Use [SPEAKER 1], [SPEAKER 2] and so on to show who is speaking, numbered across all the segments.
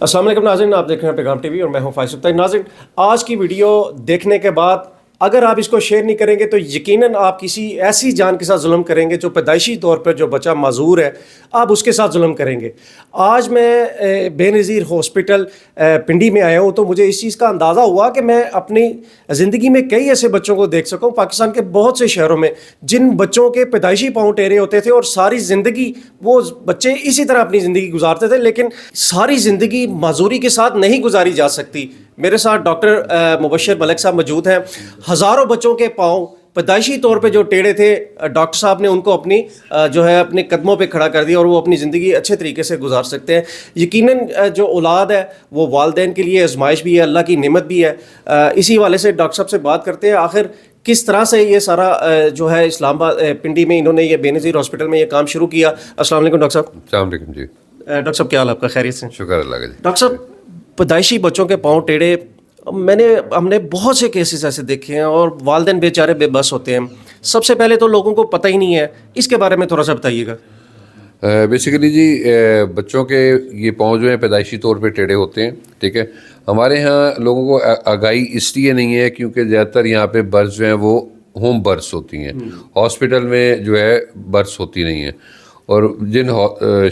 [SPEAKER 1] अस्सलाम वालेकुम नाज़रीन, आप देख रहे हैं पैगाम टीवी और मैं हूं फाइज़ सुल्तान। नाज़रीन, आज की वीडियो देखने के बाद अगर आप इसको शेयर नहीं करेंगे तो यकीनन आप किसी ऐसी जान के साथ जुल्म करेंगे जो पैदाइशी तौर पर जो बच्चा माजूर है, आप उसके साथ जुल्म करेंगे। आज मैं बेनज़ीर हॉस्पिटल पिंडी में आया हूँ तो मुझे इस चीज़ का अंदाज़ा हुआ कि मैं अपनी ज़िंदगी में कई ऐसे बच्चों को देख सकूँ पाकिस्तान के बहुत से शहरों में जिन बच्चों के पैदाइशी पाँव टेढ़े होते थे और सारी ज़िंदगी वो बच्चे इसी तरह अपनी ज़िंदगी गुजारते थे, लेकिन सारी ज़िंदगी माजूरी के साथ नहीं गुजारी जा सकती। मेरे साथ डॉक्टर मुबशर मलिक साहब मौजूद हैं। हज़ारों बच्चों के पाँव पैदाइशी तौर पे जो टेढ़े थे, डॉक्टर साहब ने उनको अपनी जो है अपने कदमों पे खड़ा कर दिया और वो अपनी ज़िंदगी अच्छे तरीके से गुजार सकते हैं। यकीनन जो औलाद है वो वालिदैन के लिए आजमाइश भी है, अल्लाह की नेमत भी है। इसी वाले से डॉक्टर साहब से बात करते हैं आखिर किस तरह से ये सारा जो है इस्लामाबाद पिंडी में इन्होंने ये बेनज़ीर हॉस्पिटल में ये काम शुरू किया। अस्सलाम वालेकुम डॉक्टर साहब।
[SPEAKER 2] अस्सलाम वालेकुम जी।
[SPEAKER 1] डॉक्टर साहब क्या हाल आपका? खैरियत से?
[SPEAKER 2] शुक्र अल्लाह का जी।
[SPEAKER 1] डॉक्टर साहब, पैदाइशी बच्चों के पाँव टेढ़े हमने बहुत से केसेस ऐसे देखे हैं और वालिदैन बेचारे बेबस होते हैं। सबसे पहले तो लोगों को पता ही नहीं है, इसके बारे में थोड़ा सा बताइएगा।
[SPEAKER 2] बेसिकली जी बच्चों के ये पाँव जो हैं पैदाइशी तौर पे टेढ़े होते हैं, ठीक है। हमारे यहाँ लोगों को आगाही इसलिए नहीं है क्योंकि ज़्यादातर यहाँ पे बर्थ जो हैं वो होम बर्थ होती हैं, हॉस्पिटल में जो है बर्थ होती नहीं है। और जिन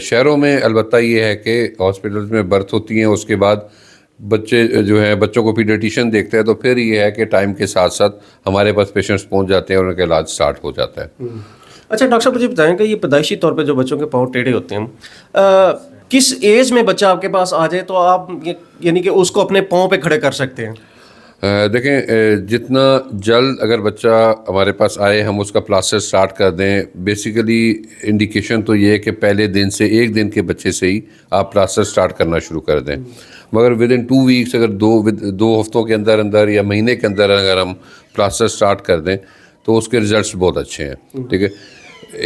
[SPEAKER 2] शहरों में अलबत्ता ये है कि हॉस्पिटल्स में बर्थ होती हैं, उसके बाद बच्चे जो हैं बच्चों को पीडियाट्रिशियन देखते हैं, तो फिर ये है कि टाइम के साथ साथ हमारे पास पेशेंट्स पहुंच जाते हैं और उनका इलाज स्टार्ट हो जाता है।
[SPEAKER 1] अच्छा डॉक्टर साहब, मुझे बताएं कि ये पैदाइशी तौर पे जो बच्चों के पाँव टेढ़े होते हैं, किस एज में बच्चा आपके पास आ जाए तो आप यानी कि उसको अपने पाँव पे खड़े कर सकते हैं?
[SPEAKER 2] देखें, जितना जल्द अगर बच्चा हमारे पास आए हम उसका प्लास्टर स्टार्ट कर दें। बेसिकली इंडिकेशन तो ये है कि पहले दिन से, एक दिन के बच्चे से ही आप प्लास्टर स्टार्ट करना शुरू कर दें। मगर विद इन 2 वीक्स, अगर दो हफ्तों के अंदर अंदर या महीने के अंदर अगर हम प्लास्टर स्टार्ट कर दें तो उसके रिजल्ट्स बहुत अच्छे हैं, ठीक है।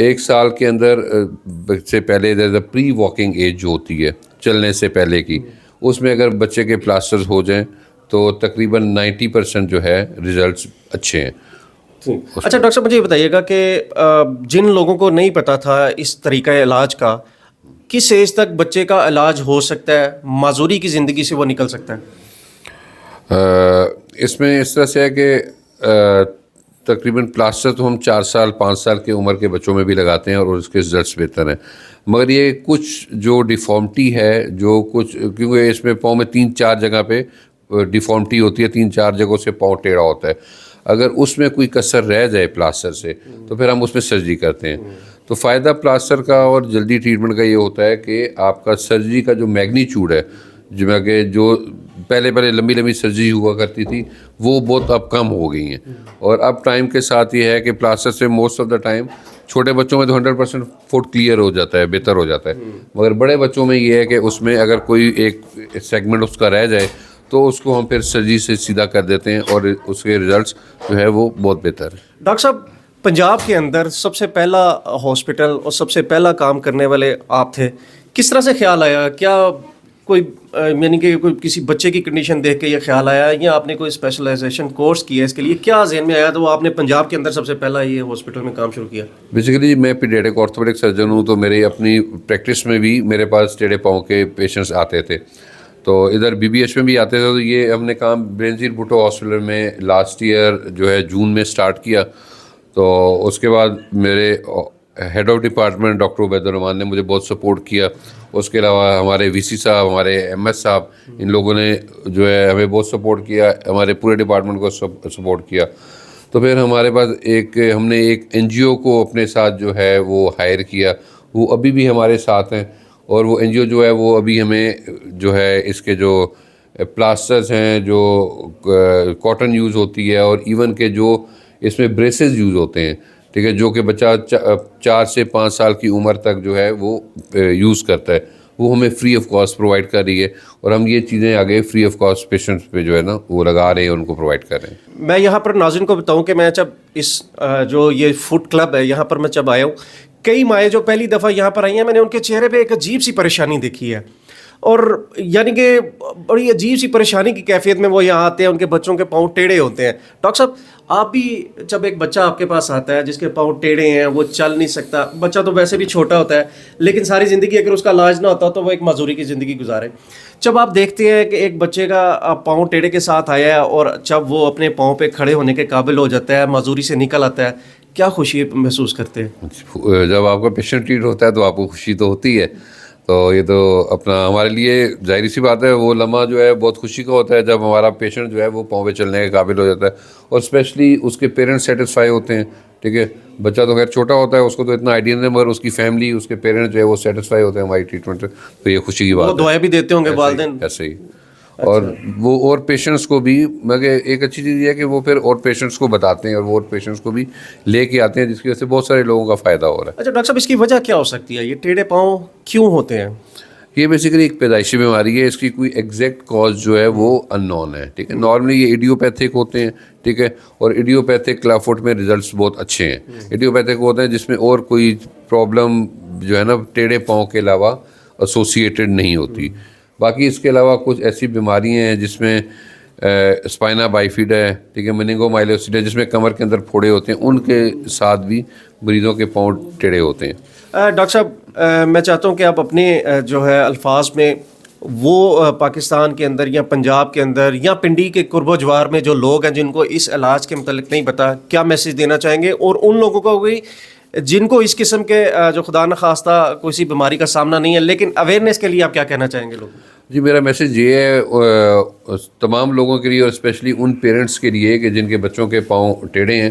[SPEAKER 2] 1 साल के अंदर से पहले द प्री वॉकिंग एज जो होती है, चलने से पहले की, उसमें अगर बच्चे के प्लास्टर्स हो जाएं तो तकरीबन 90% जो है रिजल्ट्स अच्छे हैं।
[SPEAKER 1] अच्छा डॉक्टर साहब, मुझे ये बताइएगा कि जिन लोगों को नहीं पता था इस तरीका इलाज का, किस एज तक बच्चे का इलाज हो सकता है, माजूरी की ज़िंदगी से वो निकल सकता है?
[SPEAKER 2] इसमें इस तरह से है कि तकरीबन प्लास्टर तो हम 4 साल 5 साल की उम्र के बच्चों में भी लगाते हैं और उसके रिजल्ट्स बेहतर हैं। मगर ये कुछ जो डिफॉर्मिटी है, जो कुछ, क्योंकि इसमें पाँव में 3-4 जगह पे डिफॉर्मिटी होती है, 3-4 जगहों से पाँव टेढ़ा होता है। अगर उसमें कोई कसर रह जाए प्लास्टर से तो फिर हम उसमें सर्जरी करते हैं। तो फ़ायदा प्लास्टर का और जल्दी ट्रीटमेंट का ये होता है कि आपका सर्जरी का जो मैग्नीट्यूड है, जो पहले लंबी लंबी सर्जरी हुआ करती थी वो बहुत अब कम हो गई हैं। और अब टाइम के साथ ये है कि प्लास्टर से मोस्ट ऑफ द टाइम छोटे बच्चों में तो 100% फुट क्लियर हो जाता है, बेहतर हो जाता है। मगर बड़े बच्चों में ये है कि उसमें अगर कोई एक सेगमेंट उसका रह जाए तो उसको हम फिर सर्जरी से सीधा कर देते हैं और उसके रिजल्ट्स जो है वो बहुत बेहतर है।
[SPEAKER 1] डॉक्टर साहब, पंजाब के अंदर सबसे पहला हॉस्पिटल और सबसे पहला काम करने वाले आप थे। किस तरह से ख्याल आया? क्या कोई यानी कि कोई किसी बच्चे की कंडीशन देख के ये ख्याल आया या आपने कोई स्पेशलाइजेशन कोर्स किया इसके लिए? क्या ज़हन में आया तो आपने पंजाब के अंदर सबसे पहला ये हॉस्पिटल में काम शुरू किया?
[SPEAKER 2] बेसिकली मैं पीडियाट्रिक ऑर्थोपेडिक सर्जन हूँ, तो मेरी अपनी प्रैक्टिस में भी मेरे पास टेढ़े पाँव के पेशेंट्स आते थे, तो इधर BBH में भी आते थे। तो ये हमने काम बेनज़ीर भुट्टो हॉस्पिटल में लास्ट ईयर जो है जून में स्टार्ट किया। तो उसके बाद मेरे head of department doctor Ubaidur Rahman ने मुझे बहुत सपोर्ट किया। उसके अलावा हमारे VC साहब, हमारे MS साहब, इन लोगों ने जो है हमें बहुत सपोर्ट किया, हमारे पूरे डिपार्टमेंट को सपोर्ट किया। तो फिर हमारे पास हमने एक NGO को अपने साथ जो है वो हायर किया, वो अभी भी हमारे साथ हैं। और वो NGO जो है वो अभी हमें जो है इसके जो प्लास्टर्स हैं, जो कॉटन यूज़ होती है और इवन के जो इसमें ब्रेसेस यूज़ होते हैं, ठीक है, जो कि बच्चा 4 से 5 साल की उम्र तक जो है वो यूज़ करता है, वो हमें फ्री ऑफ कॉस्ट प्रोवाइड कर रही है। और हम ये चीज़ें आगे फ्री ऑफ कॉस्ट पेशेंट्स पे जो है ना वो लगा रहे हैं, उनको प्रोवाइड कर रहे हैं।
[SPEAKER 1] मैं यहाँ पर नाज़रीन को बताऊँ कि मैं जब इस जो ये फुट क्लब है यहाँ पर मैं जब आया हूँ, कई माएँ जो पहली दफ़ा यहाँ पर आई हैं, मैंने उनके चेहरे पे एक अजीब सी परेशानी देखी है। اور یعنی کہ بڑی عجیب سی پریشانی کی کیفیت میں وہ یہاں آتے ہیں, ان کے بچوں کے پاؤں ٹیڑھے ہوتے ہیں. ڈاکٹر صاحب آپ بھی جب ایک بچہ آپ کے پاس آتا ہے جس کے پاؤں ٹیڑھے ہیں, وہ چل نہیں سکتا, بچہ تو ویسے بھی چھوٹا ہوتا ہے لیکن ساری زندگی اگر اس کا علاج نہ ہوتا تو وہ ایک معذوری کی زندگی گزارے, جب آپ دیکھتے ہیں کہ ایک بچے کا پاؤں ٹیڑھے کے ساتھ آیا ہے اور جب وہ اپنے پاؤں پہ کھڑے ہونے کے قابل ہو جاتا ہے, معذوری سے نکل آتا ہے, کیا خوشی محسوس کرتے ہیں؟
[SPEAKER 2] جب آپ کا پیشنٹ ٹریٹ ہوتا ہے تو آپ کو خوشی تو ہوتی ہے. تو یہ تو اپنا ہمارے لیے ظاہری سی بات ہے, وہ لمحہ جو ہے بہت خوشی کا ہوتا ہے جب ہمارا پیشنٹ جو ہے وہ پاؤں پہ چلنے کے قابل ہو جاتا ہے, اور اسپیشلی اس کے پیرنٹس سیٹسفائی ہوتے ہیں. ٹھیک ہے, بچہ تو خیر چھوٹا ہوتا ہے, اس کو تو اتنا آئیڈیا نہیں, مگر اس کی فیملی, اس کے پیرنٹس جو ہے وہ سیٹسفائی ہوتے ہیں ہماری ٹریٹمنٹ سے, تو یہ خوشی کی بات ہے.
[SPEAKER 1] وہ دعائیں بھی دیتے ہوں گے والدین؟
[SPEAKER 2] ایسے ہی. اور وہ اور پیشنٹس کو بھی, مگر ایک اچھی چیز یہ ہے کہ وہ پھر اور پیشنٹس کو بتاتے ہیں اور وہ اور پیشنٹس کو بھی لے کے آتے ہیں, جس کی وجہ سے بہت سارے لوگوں کا فائدہ ہو رہا ہے.
[SPEAKER 1] اچھا ڈاکٹر صاحب اس کی وجہ کیا ہو سکتی ہے, یہ ٹیڑھے پاؤں کیوں ہوتے ہیں؟
[SPEAKER 2] یہ بیسیکلی ایک پیدائشی بیماری ہے, اس کی کوئی ایگزیکٹ کاز جو ہے وہ ان نون ہے. ٹھیک ہے, نارملی یہ ایڈیوپیتھک ہوتے ہیں. ٹھیک ہے, اور ایڈیوپیتھک کلافٹ میں ریزلٹس بہت اچھے ہیں. ایڈیوپیتھک ہوتے ہیں جس میں اور کوئی پرابلم جو ہے نا ٹیڑھے پاؤں کے علاوہ ایسوسیٹڈ نہیں ہوتی. باقی اس کے علاوہ کچھ ایسی بیماریاں ہیں جس میں اسپائنا بائیفیڈ ہے, ٹھیک ہے, مننگو مائلوسیڈ ہے جس میں کمر کے اندر پھوڑے ہوتے ہیں, ان کے ساتھ بھی مریضوں کے پاؤں ٹیڑھے ہوتے ہیں.
[SPEAKER 1] ڈاکٹر صاحب میں چاہتا ہوں کہ آپ اپنے جو ہے الفاظ میں وہ پاکستان کے اندر یا پنجاب کے اندر یا پنڈی کے قرب و جوار میں جو لوگ ہیں جن کو اس علاج کے متعلق نہیں پتا, کیا میسیج دینا چاہیں گے, اور ان لوگوں کو بھی جن کو اس قسم کے جو خدا نخواستہ کوئی سی بیماری کا سامنا نہیں ہے لیکن اویئرنیس کے لیے آپ کیا کہنا چاہیں گے لوگوں؟
[SPEAKER 2] جی, میرا میسیج یہ ہے تمام لوگوں کے لیے, اور اسپیشلی ان پیرنٹس کے لیے کہ جن کے بچوں کے پاؤں ٹیڑھے ہیں,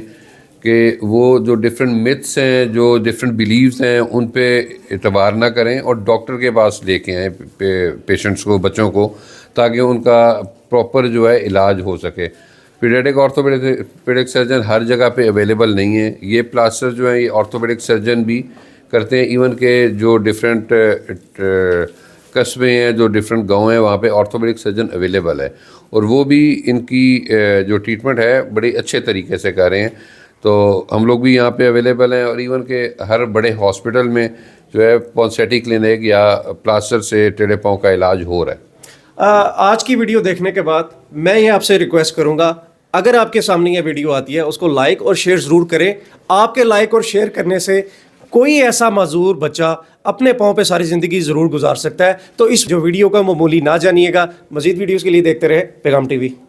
[SPEAKER 2] کہ وہ جو ڈفرینٹ متس ہیں, جو ڈفرینٹ بیلیوز ہیں, ان پہ اعتبار نہ کریں اور ڈاکٹر کے پاس لے کے آئیں پیشنٹس کو, بچوں کو, تاکہ ان کا پراپر جو ہے علاج ہو سکے. پیڈیاٹرک آرتھوپیڈک سرجن ہر جگہ پہ اویلیبل نہیں ہے. یہ پلاسٹر جو ہیں یہ آرتھوپیڈک سرجن بھی کرتے ہیں, ایون کہ جو ڈفرینٹ قصبے ہیں, جو ڈفرینٹ گاؤں ہیں, وہاں پہ آرتھوپیڈک سرجن اویلیبل ہے, اور وہ بھی ان کی جو ٹریٹمنٹ ہے بڑے اچھے طریقے سے کر رہے ہیں. تو ہم لوگ بھی یہاں پہ اویلیبل ہیں, اور ایون کہ ہر بڑے ہاسپٹل میں جو ہے پونسیٹی کلینک یا پلاسٹر سے ٹیڑھے پاؤں کا علاج ہو رہا ہے.
[SPEAKER 1] آج کی ویڈیو دیکھنے کے بعد میں یہ آپ سے ریکویسٹ کروں گا, اگر آپ کے سامنے یہ ویڈیو آتی ہے اس کو لائک اور شیئر ضرور کریں. آپ کے لائک اور شیئر کرنے سے کوئی ایسا معذور بچہ اپنے پاؤں پہ ساری زندگی ضرور گزار سکتا ہے. تو اس جو ویڈیو کا معمولی نہ جانیے گا. مزید ویڈیوز کے لیے دیکھتے رہے پیغام ٹی وی.